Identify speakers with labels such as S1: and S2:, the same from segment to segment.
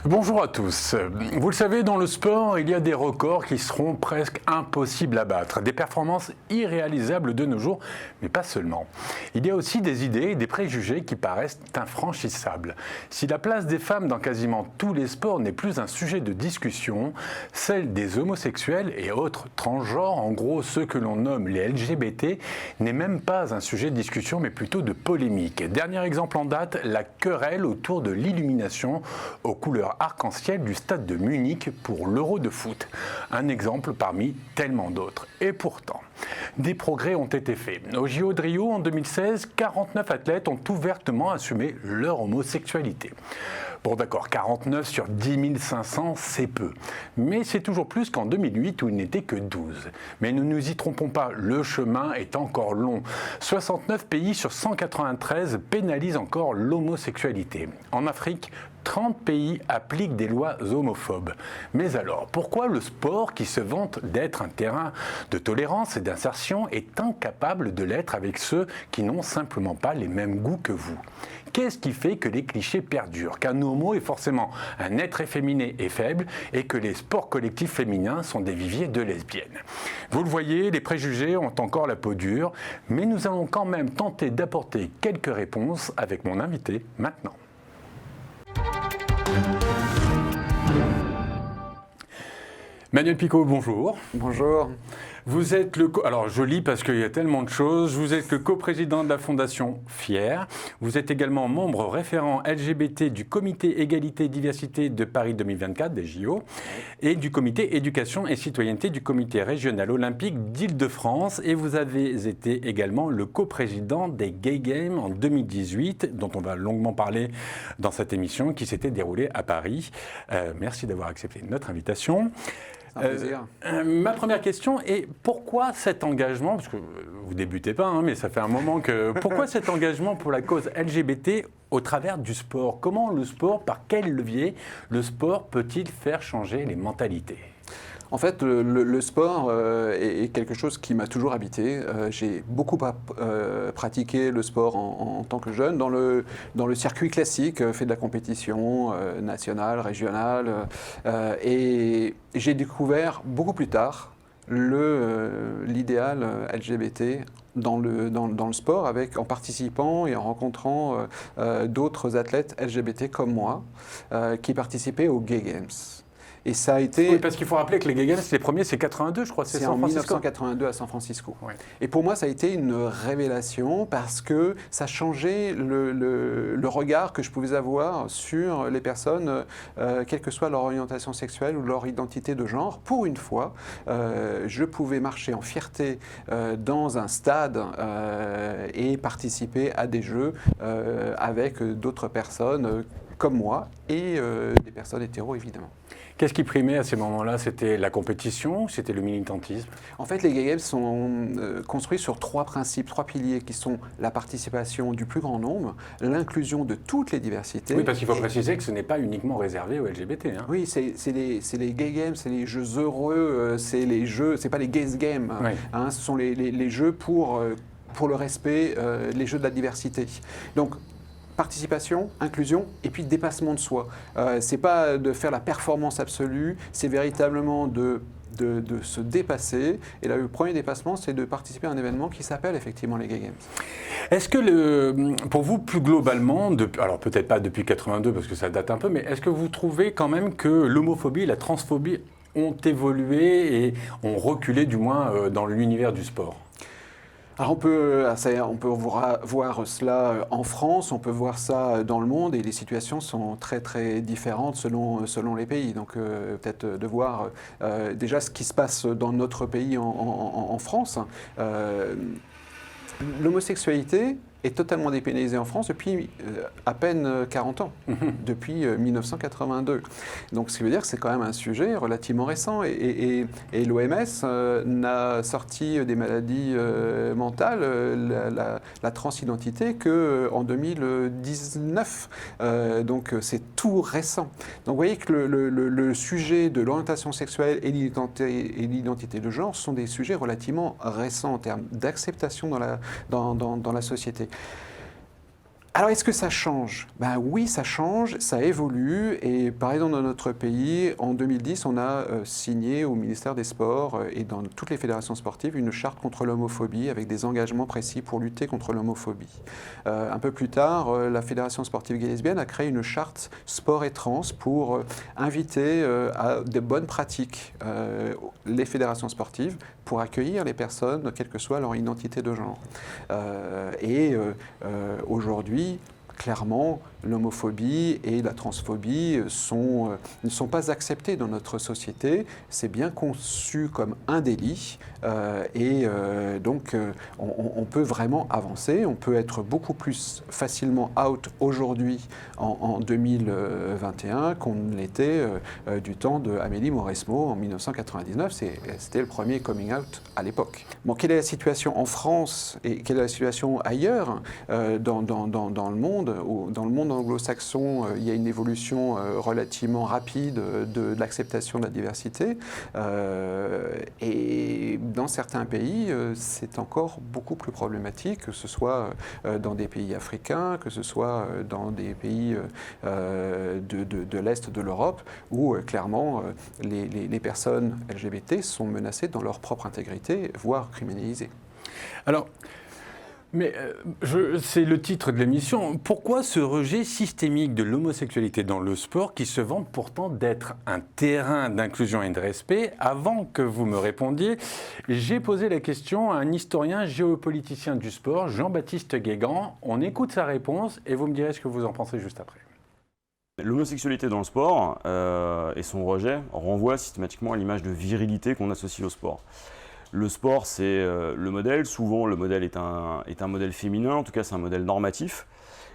S1: Bonjour à tous. Vous le savez, dans le sport, il y a des records qui seront presque impossibles à battre, des performances irréalisables de nos jours, mais pas seulement. Il y a aussi des idées et des préjugés qui paraissent infranchissables. Si la place des femmes dans quasiment tous les sports n'est plus un sujet de discussion, celle des homosexuels et autres transgenres, en gros ceux que l'on nomme les LGBT, n'est même pas un sujet de discussion, mais plutôt de polémique. Dernier exemple en date, la querelle autour de l'illumination aux couleurs arc-en-ciel du stade de Munich pour l'Euro de foot. Un exemple parmi tellement d'autres. Et pourtant, des progrès ont été faits. Au JO de Rio en 2016, 49 athlètes ont ouvertement assumé leur homosexualité. Bon d'accord, 49 sur 10 500, c'est peu. Mais c'est toujours plus qu'en 2008 où il n'était que 12. Mais ne nous y trompons pas, le chemin est encore long. 69 pays sur 193 pénalisent encore l'homosexualité. En Afrique, 30 pays appliquent des lois homophobes. Mais alors, pourquoi le sport, qui se vante d'être un terrain de tolérance et d'insertion, est incapable de l'être avec ceux qui n'ont simplement pas les mêmes goûts que vous ? Qu'est-ce qui fait que les clichés perdurent, qu'un homo est forcément un être efféminé et faible et que les sports collectifs féminins sont des viviers de lesbiennes ? Vous le voyez, les préjugés ont encore la peau dure, mais nous allons quand même tenter d'apporter quelques réponses avec mon invité maintenant. Manuel Picot, bonjour.
S2: Bonjour.
S1: Vous êtes alors je lis parce qu'il y a tellement de choses, vous êtes le coprésident de la Fondation FIER, vous êtes également membre référent LGBT du Comité Égalité et Diversité de Paris 2024, des JO, et du Comité Éducation et Citoyenneté du Comité Régional Olympique d'Île-de-France, et vous avez été également le coprésident des Gay Games en 2018, dont on va longuement parler dans cette émission, qui s'était déroulée à Paris. Merci d'avoir accepté notre invitation. Ma première question est pourquoi cet engagement, parce que vous débutez pas, mais ça fait un moment que... Pourquoi cet engagement pour la cause LGBT au travers du sport ? Comment le sport, par quel levier, le sport peut-il faire changer les mentalités ?
S2: En fait, le sport est quelque chose qui m'a toujours habité. J'ai beaucoup pratiqué le sport en tant que jeune, dans le circuit classique, fait de la compétition nationale, régionale. Et j'ai découvert beaucoup plus tard l'idéal LGBT dans le sport, en participant et en rencontrant d'autres athlètes LGBT comme moi qui participaient aux Gay Games. Et ça a été...
S1: Oui, parce qu'il faut rappeler que les Gay Games, les premiers, c'est 82, je crois, c'est
S2: en 1982 à San Francisco.
S1: Oui.
S2: Et pour moi, ça a été une révélation parce que ça changeait le regard que je pouvais avoir sur les personnes, quelle que soit leur orientation sexuelle ou leur identité de genre. Pour une fois, je pouvais marcher en fierté dans un stade et participer à des jeux avec d'autres personnes comme moi et des personnes hétéros, évidemment.
S1: Qu'est-ce qui primait à ces moments-là ? C'était la compétition ou c'était le militantisme ?
S2: En fait, les Gay Games sont construits sur trois principes, trois piliers qui sont la participation du plus grand nombre, l'inclusion de toutes les diversités.
S1: Oui, parce qu'il faut préciser que ce n'est pas uniquement réservé aux LGBT. Hein.
S2: Oui, c'est les Gay Games, c'est les jeux heureux, c'est les jeux, c'est pas les Gays Games,
S1: Oui.
S2: Ce sont les jeux pour le respect, les jeux de la diversité. Donc, participation, inclusion et puis dépassement de soi. C'est pas de faire la performance absolue, c'est véritablement de se dépasser. Et là, le premier dépassement, c'est de participer à un événement qui s'appelle effectivement les Gay Games.
S1: Est-ce que, pour vous, plus globalement, alors peut-être pas depuis 82 parce que ça date un peu, mais est-ce que vous trouvez quand même que l'homophobie et la transphobie ont évolué et ont reculé du moins dans l'univers du sport ?
S2: Alors on peut voir cela en France, on peut voir ça dans le monde et les situations sont très très différentes selon les pays. Donc peut-être de voir déjà ce qui se passe dans notre pays en France. L'homosexualité est totalement dépénalisée en France depuis à peine 40 ans, depuis 1982. Donc ce qui veut dire que c'est quand même un sujet relativement récent et l'OMS n'a sorti des maladies mentales, la transidentité, qu'en 2019. Donc c'est tout récent. Donc vous voyez que le sujet de l'orientation sexuelle et l'identité de genre sont des sujets relativement récents en termes d'acceptation dans la société. Alors, est-ce que ça change? Ben oui, ça change, ça évolue. Et par exemple, dans notre pays, en 2010, on a signé au ministère des Sports et dans toutes les fédérations sportives une charte contre l'homophobie avec des engagements précis pour lutter contre l'homophobie. Un peu plus tard, la Fédération sportive gay lesbienne a créé une charte sport et trans pour inviter à de bonnes pratiques les fédérations sportives pour accueillir les personnes, quelle que soit leur identité de genre. Aujourd'hui, clairement, l'homophobie et la transphobie ne sont pas acceptées dans notre société. C'est bien conçu comme un délit donc on peut vraiment avancer. On peut être beaucoup plus facilement out aujourd'hui en 2021 qu'on ne l'était du temps de Amélie Mauresmo en 1999. C'était le premier coming out à l'époque. Bon, quelle est la situation en France et quelle est la situation ailleurs dans le monde? Dans le monde anglo-saxon, il y a une évolution relativement rapide de l'acceptation de la diversité. Et dans certains pays, c'est encore beaucoup plus problématique, que ce soit dans des pays africains, que ce soit dans des pays de l'Est de l'Europe, où clairement les personnes LGBT sont menacées dans leur propre intégrité, voire criminalisées.
S1: Alors, mais c'est le titre de l'émission. Pourquoi ce rejet systémique de l'homosexualité dans le sport qui se vante pourtant d'être un terrain d'inclusion et de respect? Avant que vous me répondiez, j'ai posé la question à un historien géopoliticien du sport, Jean-Baptiste Guégan. On écoute sa réponse et vous me direz ce que vous en pensez juste après.
S3: L'homosexualité dans le sport et son rejet renvoient systématiquement à l'image de virilité qu'on associe au sport. Le sport, c'est le modèle. Souvent, le modèle est un modèle féminin, en tout cas, c'est un modèle normatif.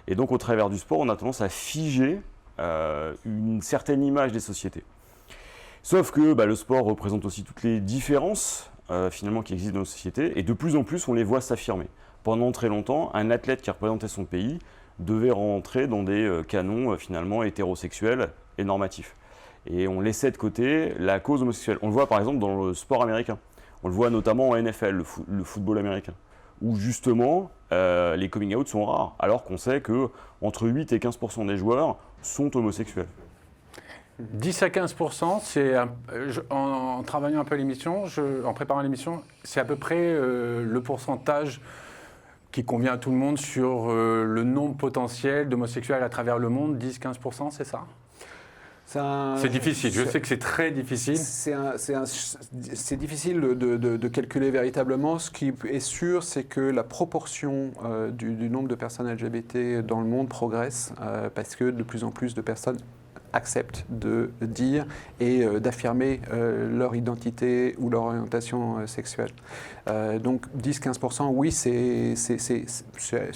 S3: Et donc, au travers du sport, on a tendance à figer une certaine image des sociétés. Sauf que le sport représente aussi toutes les différences, finalement, qui existent dans nos sociétés. Et de plus en plus, on les voit s'affirmer. Pendant très longtemps, un athlète qui représentait son pays devait rentrer dans des canons, finalement, hétérosexuels et normatifs. Et on laissait de côté la cause homosexuelle. On le voit, par exemple, dans le sport américain. On le voit notamment en NFL, le football américain, où justement les coming out sont rares, alors qu'on sait qu'entre 8 et 15% des joueurs sont homosexuels.
S1: 10 à 15%, en travaillant un peu l'émission, en préparant l'émission, c'est à peu près le pourcentage qui convient à tout le monde sur le nombre potentiel d'homosexuels à travers le monde. 10-15%, c'est ça ? C'est difficile, je sais que c'est très difficile.
S2: C'est difficile de calculer véritablement. Ce qui est sûr, c'est que la proportion du nombre de personnes LGBT dans le monde progresse parce que de plus en plus de personnes acceptent de dire et d'affirmer leur identité ou leur orientation sexuelle. Donc 10-15%, oui, c'est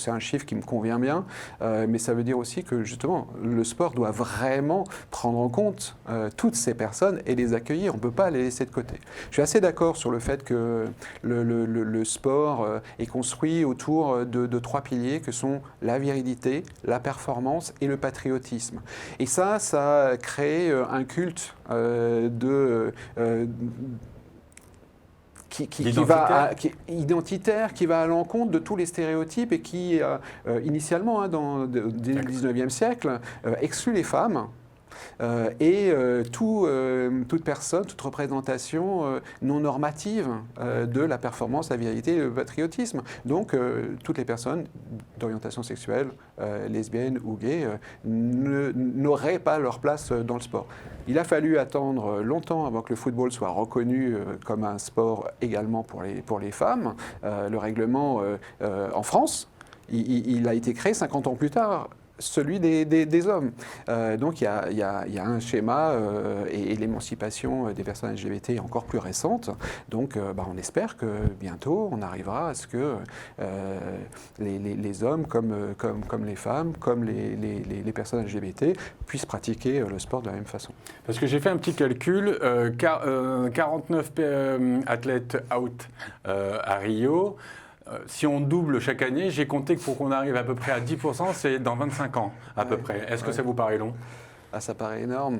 S2: un chiffre qui me convient bien, mais ça veut dire aussi que justement, le sport doit vraiment prendre en compte toutes ces personnes et les accueillir. On ne peut pas les laisser de côté. Je suis assez d'accord sur le fait que le sport est construit autour de trois piliers que sont la virilité, la performance et le patriotisme. Et ça crée un culte identitaire qui va à l'encontre de tous les stéréotypes et qui, initialement, dès le 19e siècle, exclut les femmes. Toute personne, toute représentation non normative de la performance, la virilité et le patriotisme. Donc, toutes les personnes d'orientation sexuelle, lesbienne ou gay, n'auraient pas leur place dans le sport. Il a fallu attendre longtemps avant que le football soit reconnu comme un sport également pour les femmes. Le règlement en France, il a été créé 50 ans plus tard. Celui des hommes. Donc il y a un schéma et l'émancipation des personnes LGBT est encore plus récente. Donc on espère que bientôt on arrivera à ce que les hommes comme les femmes, comme les personnes LGBT puissent pratiquer le sport de la même façon.
S1: Parce que j'ai fait un petit calcul, 49 athlètes out à Rio. Si on double chaque année, j'ai compté que pour qu'on arrive à peu près à 10%, c'est dans 25 ans à peu près. Est-ce que ça vous paraît long ?
S2: Ça paraît énorme,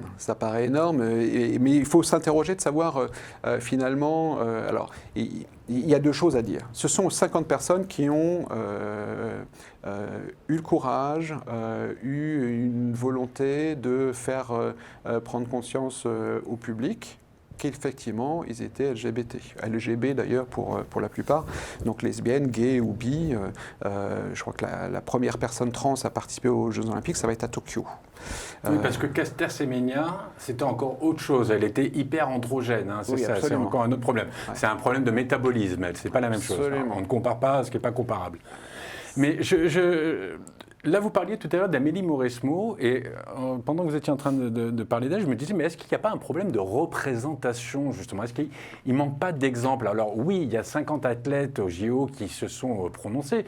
S2: mais il faut s'interroger de savoir finalement. Alors, il y a deux choses à dire. Ce sont 50 personnes qui ont eu le courage, eu une volonté de faire prendre conscience au public qu'effectivement, ils étaient LGBT. LGB d'ailleurs pour la plupart, donc lesbiennes, gays ou bi. Je crois que la première personne trans à participer aux Jeux Olympiques, ça va être à Tokyo.
S1: Oui, parce que Caster Semenya, c'était encore autre chose. Elle était hyper androgène. Hein, c'est encore un autre problème. Ouais. C'est un problème de métabolisme. C'est pas la même chose. Hein. On ne compare pas ce qui n'est pas comparable. Mais là, vous parliez tout à l'heure d'Amélie Mauresmo, et pendant que vous étiez en train de parler d'elle, je me disais, mais est-ce qu'il n'y a pas un problème de représentation, justement? Est-ce qu'il ne manque pas d'exemples? Alors oui, il y a 50 athlètes au JO qui se sont prononcés,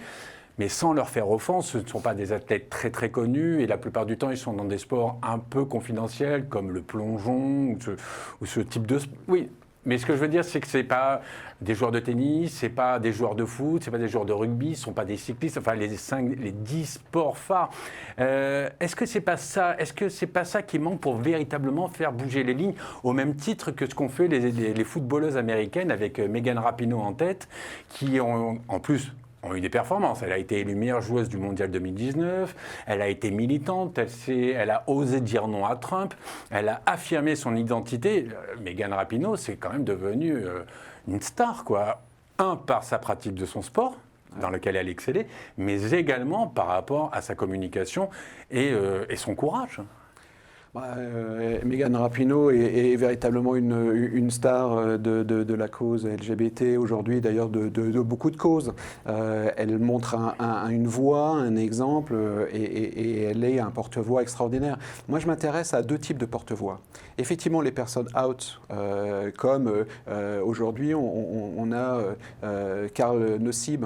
S1: mais sans leur faire offense, ce ne sont pas des athlètes très très connus, et la plupart du temps, ils sont dans des sports un peu confidentiels, comme le plongeon, ou ce type de... Oui. Mais ce que je veux dire, c'est que ce n'est pas des joueurs de tennis, ce n'est pas des joueurs de foot, ce n'est pas des joueurs de rugby, ce ne sont pas des cyclistes, enfin les 10 sports phares. Est-ce que ce n'est pas ça? Est-ce que c'est pas ça qui manque pour véritablement faire bouger les lignes, au même titre que ce qu'ont fait les footballeuses américaines avec Megan Rapinoe en tête, qui ont en plus eu des performances. Elle a été élue meilleure joueuse du Mondial 2019, elle a été militante, elle a osé dire non à Trump, elle a affirmé son identité. Megan Rapinoe, c'est quand même devenu une star, quoi. Par sa pratique de son sport, dans lequel elle excellait, mais également par rapport à sa communication et son courage.
S2: Megan Rapinoe est véritablement une star de la cause LGBT aujourd'hui, d'ailleurs de beaucoup de causes. Elle montre une voix, un exemple, et elle est un porte-voix extraordinaire. Moi, je m'intéresse à deux types de porte-voix. Effectivement, les personnes out, comme aujourd'hui, on a Carl Nassib,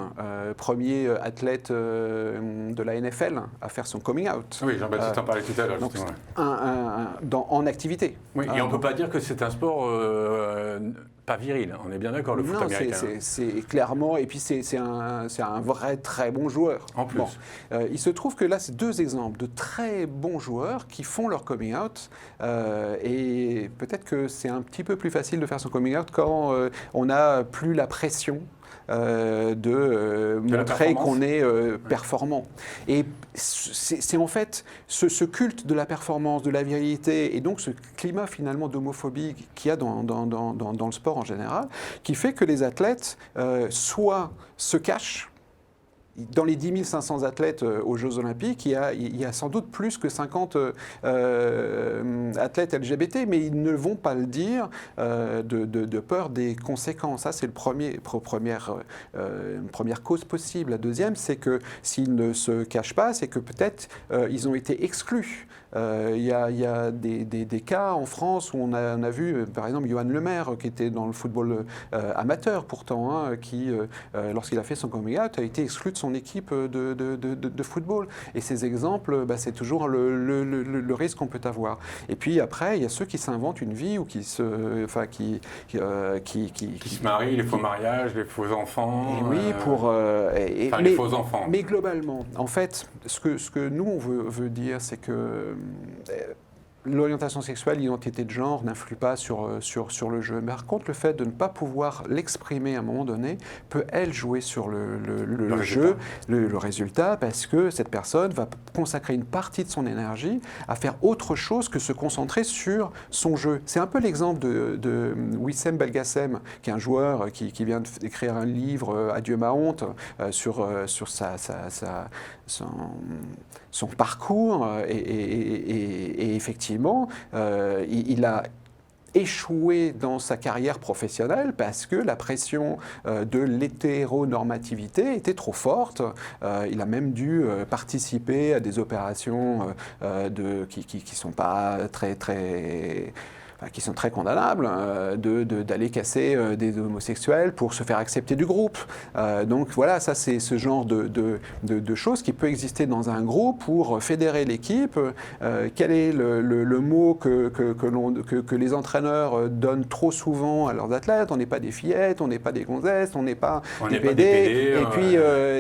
S2: premier athlète de la NFL, à faire son coming out.
S1: Oui, Jean-Baptiste en parlait tout à l'heure.
S2: Donc, en activité.
S1: Oui, et on ne peut pas dire que c'est un sport pas viril, on est bien d'accord, le foot américain.
S2: C'est clairement, et puis c'est un vrai très bon joueur.
S1: En plus.
S2: Bon, il se trouve que là, c'est deux exemples de très bons joueurs qui font leur coming out, et peut-être que c'est un petit peu plus facile de faire son coming out quand on n'a plus la pression de montrer qu'on est performant. Et c'est en fait ce culte de la performance, de la virilité, et donc ce climat finalement d'homophobie qu'il y a dans le sport en général, qui fait que les athlètes soit se cachent. Dans les 10 500 athlètes aux Jeux Olympiques, il y a sans doute plus que 50 athlètes LGBT, mais ils ne vont pas le dire de peur des conséquences. Ça, c'est une première cause possible. La deuxième, c'est que s'ils ne se cachent pas, c'est que peut-être ils ont été exclus. Il y a des cas en France où on a vu, par exemple, Johan Lemaire, qui était dans le football amateur pourtant, hein, qui, lorsqu'il a fait son coming out, a été exclu de son équipe de football. Et ces exemples, c'est toujours le risque qu'on peut avoir. Et puis après, il y a ceux qui s'inventent une vie ou qui se
S1: marient, les faux mariages, les faux enfants.
S2: Et oui,
S1: les faux enfants.
S2: Mais globalement, en fait, ce que nous on veut dire, c'est que l'orientation sexuelle, l'identité de genre n'influe pas sur le jeu. Mais par contre, le fait de ne pas pouvoir l'exprimer à un moment donné peut, elle, jouer sur le jeu, le résultat, parce que cette personne va consacrer une partie de son énergie à faire autre chose que se concentrer sur son jeu. C'est un peu l'exemple de Wissem Belgacem, qui est un joueur qui vient d'écrire un livre, Adieu ma honte, sur son parcours, et effectivement, il a échoué dans sa carrière professionnelle parce que la pression de l'hétéronormativité était trop forte. Il a même dû participer à des opérations qui ne sont pas très qui sont très condamnables, d'aller casser des homosexuels pour se faire accepter du groupe. Donc voilà, ça c'est ce genre de choses qui peut exister dans un groupe pour fédérer l'équipe. Quel est le mot que les entraîneurs donnent trop souvent à leurs athlètes? On n'est pas des fillettes, on n'est pas des gonzesses, on n'est pas des PD. Et puis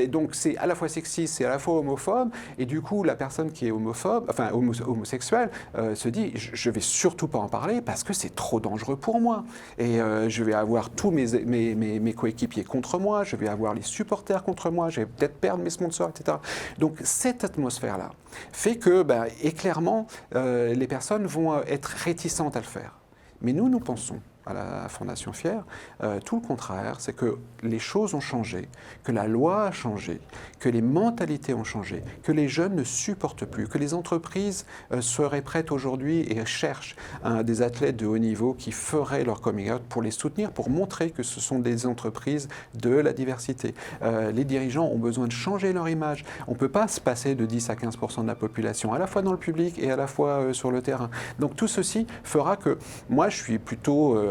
S2: donc c'est à la fois sexiste, c'est à la fois homophobe. Et du coup, la personne qui est homosexuelle se dit, je vais surtout pas en parler parce que c'est trop dangereux pour moi. Et je vais avoir tous mes coéquipiers contre moi, je vais avoir les supporters contre moi, je vais peut-être perdre mes sponsors, etc. Donc cette atmosphère-là fait que, et clairement, les personnes vont être réticentes à le faire. Mais nous pensons, à la Fondation Fier, tout le contraire, c'est que les choses ont changé, que la loi a changé, que les mentalités ont changé, que les jeunes ne supportent plus, que les entreprises seraient prêtes aujourd'hui et cherchent des athlètes de haut niveau qui feraient leur coming out pour les soutenir, pour montrer que ce sont des entreprises de la diversité. Les dirigeants ont besoin de changer leur image. On ne peut pas se passer de 10 à 15% de la population, à la fois dans le public et à la fois sur le terrain. Donc tout ceci fera que moi je suis plutôt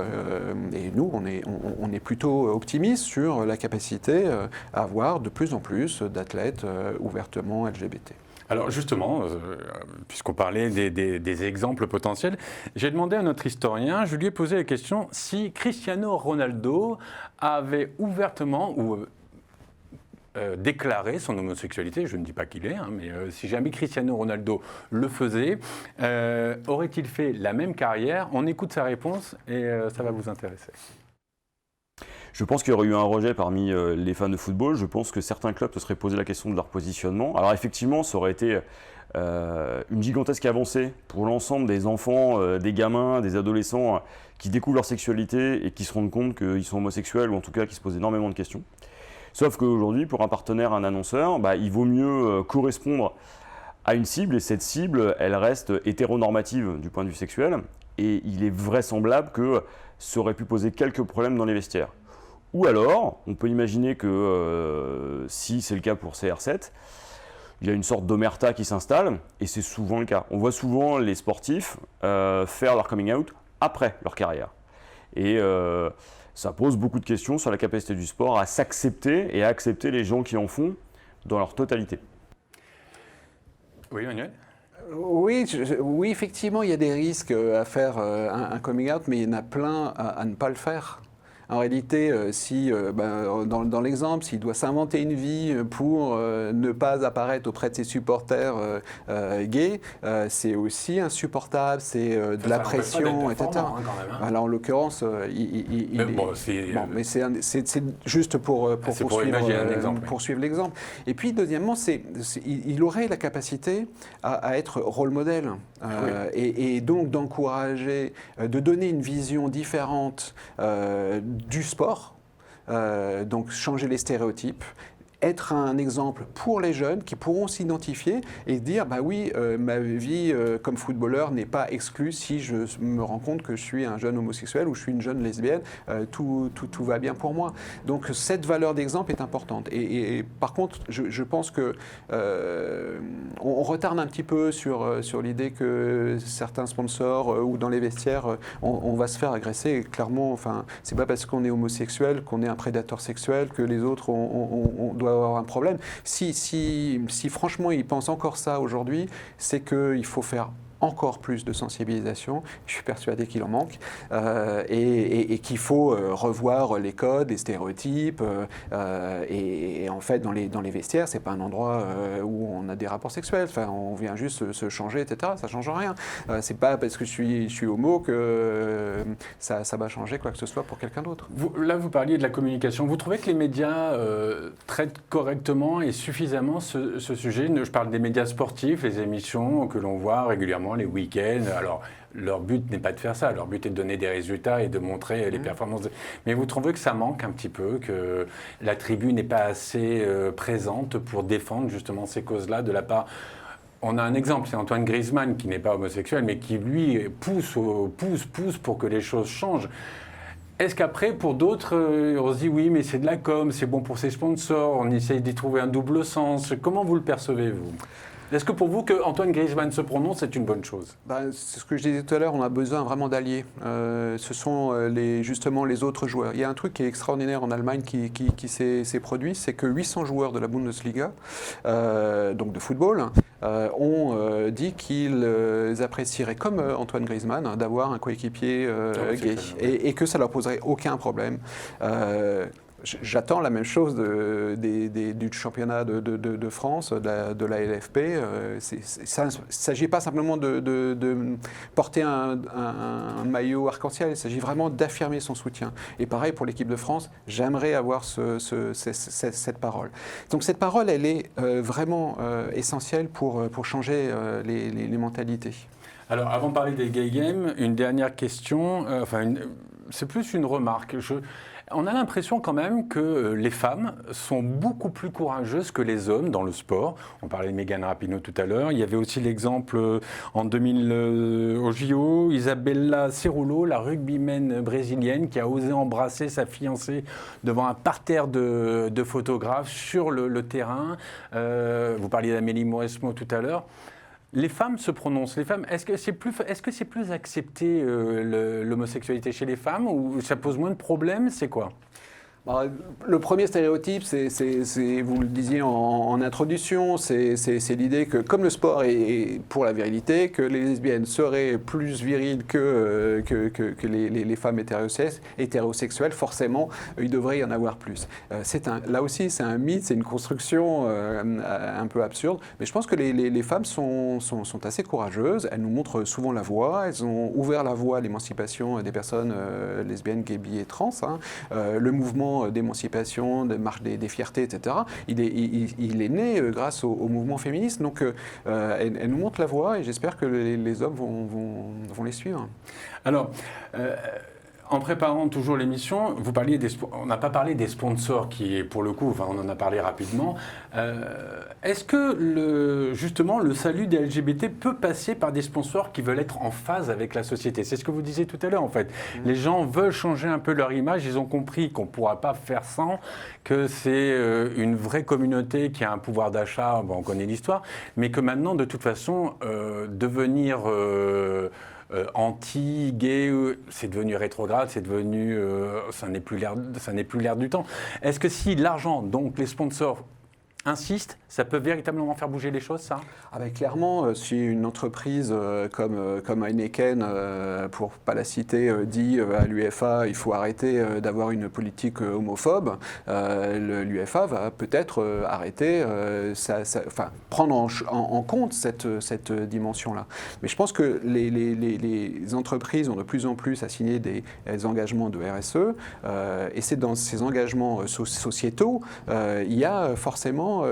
S2: et nous, on est plutôt optimiste sur la capacité à avoir de plus en plus d'athlètes ouvertement LGBT.
S1: Alors justement, puisqu'on parlait des exemples potentiels, j'ai demandé à notre historien, je lui ai posé la question si Cristiano Ronaldo avait ouvertement ou déclaré son homosexualité, je ne dis pas qu'il est, mais si jamais Cristiano Ronaldo le faisait, aurait-il fait la même carrière? On écoute sa réponse et ça va vous intéresser.
S3: Je pense qu'il y aurait eu un rejet parmi les fans de football. Je pense que certains clubs se seraient posé la question de leur positionnement. Alors effectivement, ça aurait été une gigantesque avancée pour l'ensemble des enfants, des gamins, des adolescents qui découvrent leur sexualité et qui se rendent compte qu'ils sont homosexuels ou en tout cas qui se posent énormément de questions. Sauf qu'aujourd'hui, pour un partenaire, un annonceur, il vaut mieux correspondre à une cible et cette cible, elle reste hétéronormative du point de vue sexuel et il est vraisemblable que ça aurait pu poser quelques problèmes dans les vestiaires. Ou alors, on peut imaginer que si c'est le cas pour CR7, il y a une sorte d'omerta qui s'installe et c'est souvent le cas. On voit souvent les sportifs faire leur coming out après leur carrière. Et ça pose beaucoup de questions sur la capacité du sport à s'accepter et à accepter les gens qui en font dans leur totalité.
S1: Oui, Manuel ?
S2: Oui, effectivement, il y a des risques à faire un coming out, mais il y en a plein à ne pas le faire. En réalité, si dans l'exemple, s'il doit s'inventer une vie pour ne pas apparaître auprès de ses supporters gays, c'est aussi insupportable, c'est de la pression, etc.
S1: Quand même, hein.
S2: Alors en l'occurrence, mais c'est juste pour poursuivre l'exemple. Et puis deuxièmement, il aurait la capacité à être rôle modèle et donc d'encourager, de donner une vision différente du sport, donc changer les stéréotypes, être un exemple pour les jeunes qui pourront s'identifier et dire oui, ma vie comme footballeur n'est pas exclue si je me rends compte que je suis un jeune homosexuel ou je suis une jeune lesbienne, tout va bien pour moi. Donc cette valeur d'exemple est importante. Et par contre, je pense que on retarde un petit peu sur l'idée que certains sponsors ou dans les vestiaires, on va se faire agresser. Et clairement, enfin, c'est pas parce qu'on est homosexuel qu'on est un prédateur sexuel que les autres on doit avoir un problème. Si franchement ils pensent encore ça aujourd'hui, c'est qu'il faut faire encore plus de sensibilisation. Je suis persuadé qu'il en manque et qu'il faut revoir les codes, les stéréotypes et en fait dans les vestiaires, c'est pas un endroit où on a des rapports sexuels. Enfin, on vient juste se changer, etc. Ça change rien. C'est pas parce que je suis homo que ça va changer quoi que ce soit pour quelqu'un d'autre.
S1: Là, vous parliez de la communication. Vous trouvez que les médias traitent correctement et suffisamment ce sujet? Je parle des médias sportifs, les émissions que l'on voit régulièrement les week-ends. Alors, leur but n'est pas de faire ça. Leur but est de donner des résultats et de montrer les performances. Mais vous trouvez que ça manque un petit peu, que la tribune n'est pas assez présente pour défendre justement ces causes-là de la part... On a un exemple, c'est Antoine Griezmann qui n'est pas homosexuel, mais qui lui pousse pour que les choses changent. Est-ce qu'après, pour d'autres, on se dit oui, mais c'est de la com, c'est bon pour ses sponsors, on essaye d'y trouver un double sens. Comment vous le percevez, vous ? Est-ce que pour vous, que Antoine Griezmann se prononce, c'est une bonne chose?
S2: C'est ce que je disais tout à l'heure, on a besoin vraiment d'alliés. Ce sont justement les autres joueurs. Il y a un truc qui est extraordinaire en Allemagne qui s'est produit, c'est que 800 joueurs de la Bundesliga, donc de football, ont dit qu'ils apprécieraient, comme Antoine Griezmann, d'avoir un coéquipier gay, et que ça leur poserait aucun problème. J'attends la même chose du championnat de France, de la LFP. Ça ne s'agit pas simplement de porter un maillot arc-en-ciel, il s'agit vraiment d'affirmer son soutien. Et pareil pour l'équipe de France, j'aimerais avoir cette parole. Donc cette parole, elle est vraiment essentielle pour changer les mentalités.
S1: Alors, avant de parler des gay games, une dernière question, c'est plus une remarque. On a l'impression quand même que les femmes sont beaucoup plus courageuses que les hommes dans le sport. On parlait de Megan Rapinoe tout à l'heure. Il y avait aussi l'exemple en 2000 au JO, Isabella Cerullo, la rugbyman brésilienne qui a osé embrasser sa fiancée devant un parterre de photographes sur le terrain. Vous parliez d'Amélie Mauresmo tout à l'heure. Les femmes se prononcent. Les femmes, est-ce que c'est plus accepté l'homosexualité chez les femmes ou ça pose moins de problèmes? C'est quoi?
S2: Le premier stéréotype, vous le disiez en introduction, c'est l'idée que, comme le sport est pour la virilité, que les lesbiennes seraient plus viriles que les femmes hétérosexuelles, forcément, il devrait y en avoir plus. Là aussi, c'est un mythe, c'est une construction un peu absurde, mais je pense que les femmes sont assez courageuses, elles nous montrent souvent la voie, elles ont ouvert la voie à l'émancipation des personnes lesbiennes, gays, bi et trans. Le mouvement d'émancipation, de marche des fiertés, etc. Il est né grâce au mouvement féministe. Donc, elle nous montre la voie et j'espère que les hommes vont les suivre.
S1: Alors, en préparant toujours l'émission, on n'a pas parlé des sponsors qui, pour le coup, on en a parlé rapidement. Est-ce que justement le salut des LGBT peut passer par des sponsors qui veulent être en phase avec la société? C'est ce que vous disiez tout à l'heure en fait. Les gens veulent changer un peu leur image, ils ont compris qu'on ne pourra pas faire sans, que c'est une vraie communauté qui a un pouvoir d'achat, on connaît l'histoire, mais que maintenant de toute façon, devenir... anti-gay, c'est devenu rétrograde, ça n'est plus l'air du temps. Est-ce que si l'argent, donc les sponsors, insiste, ça peut véritablement faire bouger les choses, ça?
S2: Clairement, si une entreprise comme Heineken, pour ne pas la citer, dit à l'UEFA il faut arrêter d'avoir une politique homophobe, l'UEFA va peut-être arrêter, prendre en compte cette dimension-là. Mais je pense que les entreprises ont de plus en plus à signer des engagements de RSE, et c'est dans ces engagements sociétaux, il y a forcément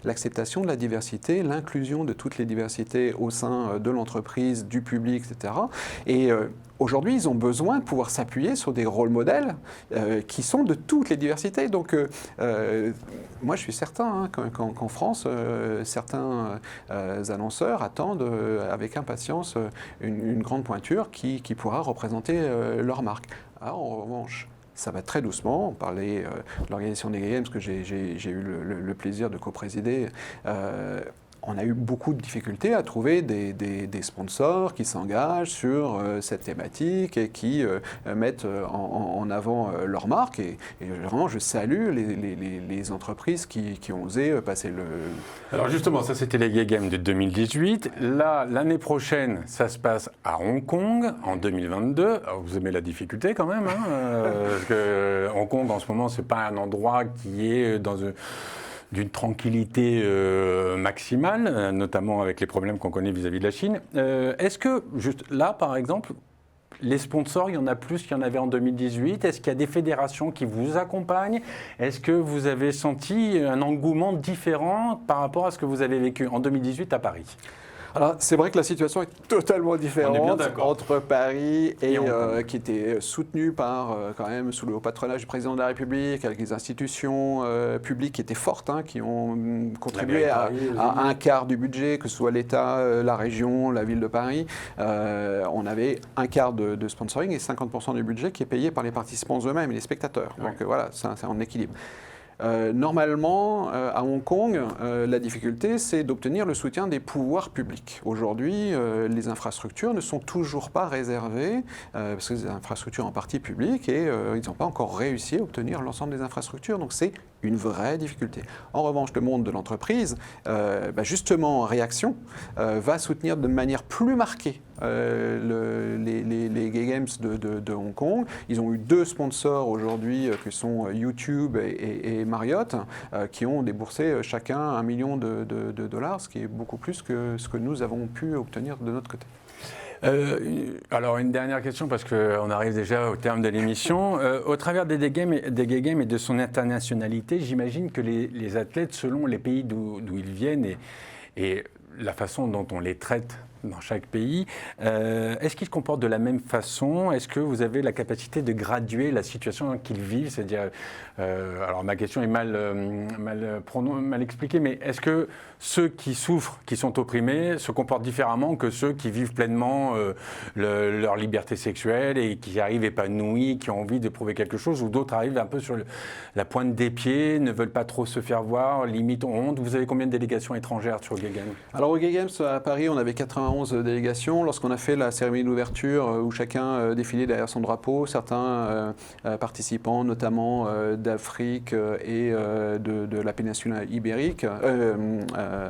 S2: l'acceptation de la diversité, l'inclusion de toutes les diversités au sein de l'entreprise, du public, etc. Et aujourd'hui, ils ont besoin de pouvoir s'appuyer sur des rôles modèles qui sont de toutes les diversités. Donc, moi, je suis certain qu'en France, certains annonceurs attendent avec impatience une grande pointure qui pourra représenter leur marque. Alors, en revanche, ça va très doucement. On parlait de l'organisation des Gay Games, que j'ai eu le plaisir de co-présider. On a eu beaucoup de difficultés à trouver des sponsors qui s'engagent sur cette thématique et qui mettent en avant leur marque. Et vraiment, je salue les entreprises qui ont osé passer le...
S1: Alors justement, ça c'était les Gay Games de 2018. Là, l'année prochaine, ça se passe à Hong Kong, en 2022. Alors, vous aimez la difficulté quand même, parce que Hong Kong, en ce moment, c'est pas un endroit qui est d'une tranquillité maximale, notamment avec les problèmes qu'on connaît vis-à-vis de la Chine. Est-ce que, juste là, par exemple, les sponsors, il y en a plus qu'il y en avait en 2018? Est-ce qu'il y a des fédérations qui vous accompagnent? Est-ce que vous avez senti un engouement différent par rapport à ce que vous avez vécu en 2018 à Paris?
S2: Alors, c'est vrai que la situation est totalement différente entre Paris et qui était soutenue par, quand même, sous le haut patronage du président de la République, avec les institutions publiques qui étaient fortes, qui ont contribué à un quart du budget, que ce soit l'État, la région, la ville de Paris. On avait un quart de sponsoring et 50% du budget qui est payé par les participants eux-mêmes et les spectateurs. Donc voilà, c'est en équilibre. Normalement, à Hong Kong, la difficulté, c'est d'obtenir le soutien des pouvoirs publics. Aujourd'hui, les infrastructures ne sont toujours pas réservées, parce que c'est des infrastructures en partie publiques, et ils n'ont pas encore réussi à obtenir l'ensemble des infrastructures. Donc c'est une vraie difficulté. En revanche, le monde de l'entreprise, justement en réaction, va soutenir de manière plus marquée les Gay Games de Hong Kong. Ils ont eu 2 sponsors aujourd'hui qui sont YouTube et Marriott, qui ont déboursé chacun $1 million, ce qui est beaucoup plus que ce que nous avons pu obtenir de notre côté.
S1: Alors une dernière question parce qu'on arrive déjà au terme de l'émission. Au travers des Gay Games et de son internationalité, j'imagine que les athlètes, selon les pays d'où ils viennent et la façon dont on les traite dans chaque pays, est-ce qu'ils se comportent de la même façon? Est-ce que vous avez la capacité de graduer la situation qu'ils vivent? C'est-à-dire, alors ma question est mal expliquée, mais est-ce que ceux qui souffrent, qui sont opprimés, se comportent différemment que ceux qui vivent pleinement leur liberté sexuelle et qui arrivent épanouis, qui ont envie de prouver quelque chose, ou d'autres arrivent un peu sur la pointe des pieds, ne veulent pas trop se faire voir, limite ont honte? Vous avez combien de délégations étrangères sur Gay Games?
S2: Alors au Gay Games à Paris, on avait 91 délégations. Lorsqu'on a fait la cérémonie d'ouverture où chacun défilait derrière son drapeau, certains participants, notamment d'Afrique et de la péninsule ibérique,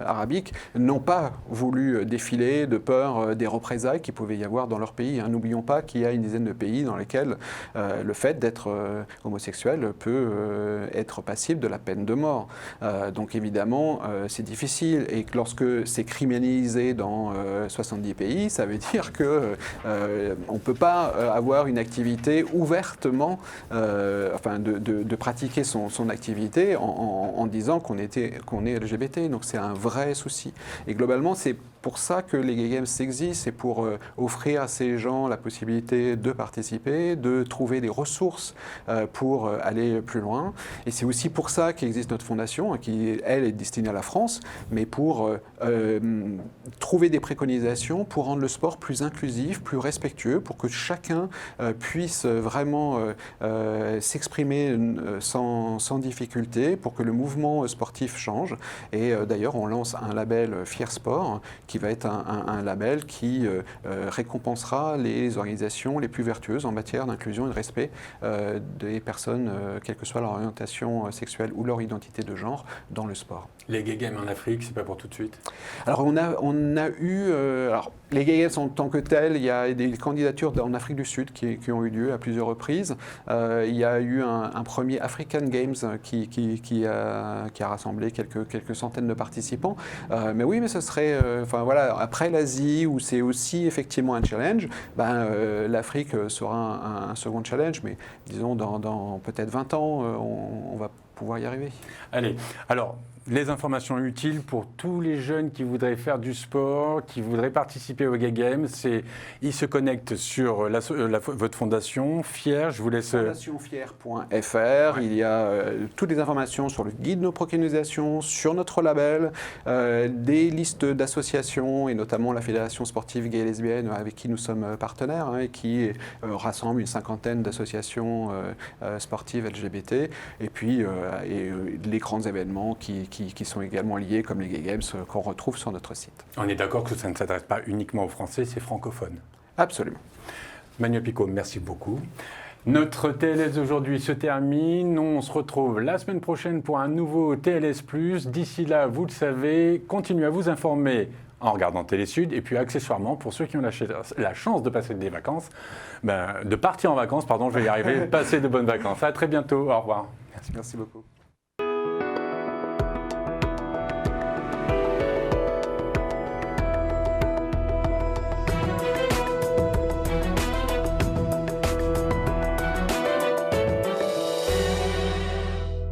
S2: arabique, n'ont pas voulu défiler de peur des représailles qu'il pouvait y avoir dans leur pays. N'oublions pas qu'il y a une dizaine de pays dans lesquels le fait d'être homosexuel peut être passible de la peine de mort. Donc évidemment, c'est difficile, et que lorsque c'est criminalisé dans 70 pays, ça veut dire que on ne peut pas avoir une activité ouvertement, de pratiquer son activité en disant qu'on est LGBT. Donc c'est un vrai souci. Et globalement, c'est pour ça que les Gay Games existent, c'est pour offrir à ces gens la possibilité de participer, de trouver des ressources pour aller plus loin. Et c'est aussi pour ça qu'existe notre fondation, qui, elle, est destinée à la France, mais pour trouver des préconisations pour rendre le sport plus inclusif, plus respectueux, pour que chacun puisse vraiment s'exprimer sans difficulté, pour que le mouvement sportif change. Et d'ailleurs, on lance un label Fier Sport, qui va être un label qui récompensera les organisations les plus vertueuses en matière d'inclusion et de respect des personnes, quelle que soit leur orientation sexuelle ou leur identité de genre, dans le sport.
S1: Les Gay Games en Afrique, c'est pas pour tout de suite?
S2: Alors on a eu... alors, les Gay Games en tant que tels, il y a des candidatures en Afrique du Sud qui ont eu lieu à plusieurs reprises. Il y a eu un premier African Games qui a rassemblé quelques centaines de participants. Mais oui, mais ce serait... après l'Asie, où c'est aussi effectivement un challenge, l'Afrique sera un second challenge, mais disons dans peut-être 20 ans, on va pouvoir y arriver.
S1: Allez, alors... Les informations utiles pour tous les jeunes qui voudraient faire du sport, qui voudraient participer aux Gay Games, ils se connectent sur votre fondation Fier. Je vous laisse.
S2: Fondationfier.fr. Ouais. Il y a toutes les informations sur le guide de préconisation, sur notre label, des listes d'associations et notamment la Fédération sportive gay et lesbienne avec qui nous sommes partenaires et qui rassemble une cinquantaine d'associations sportives LGBT. Et puis les grands événements qui sont également liés, comme les Gay Games, qu'on retrouve sur notre site.
S1: On est d'accord que ça ne s'adresse pas uniquement aux Français, c'est francophone.
S2: Absolument.
S1: Manuel Picot, merci beaucoup. Notre TLS d'aujourd'hui se termine. On se retrouve la semaine prochaine pour un nouveau TLS+. D'ici là, vous le savez, continuez à vous informer en regardant Télésud, et puis accessoirement, pour ceux qui ont la chance de passer des vacances, de partir en vacances, je vais y arriver, passer de bonnes vacances. À très bientôt, au revoir.
S2: Merci beaucoup.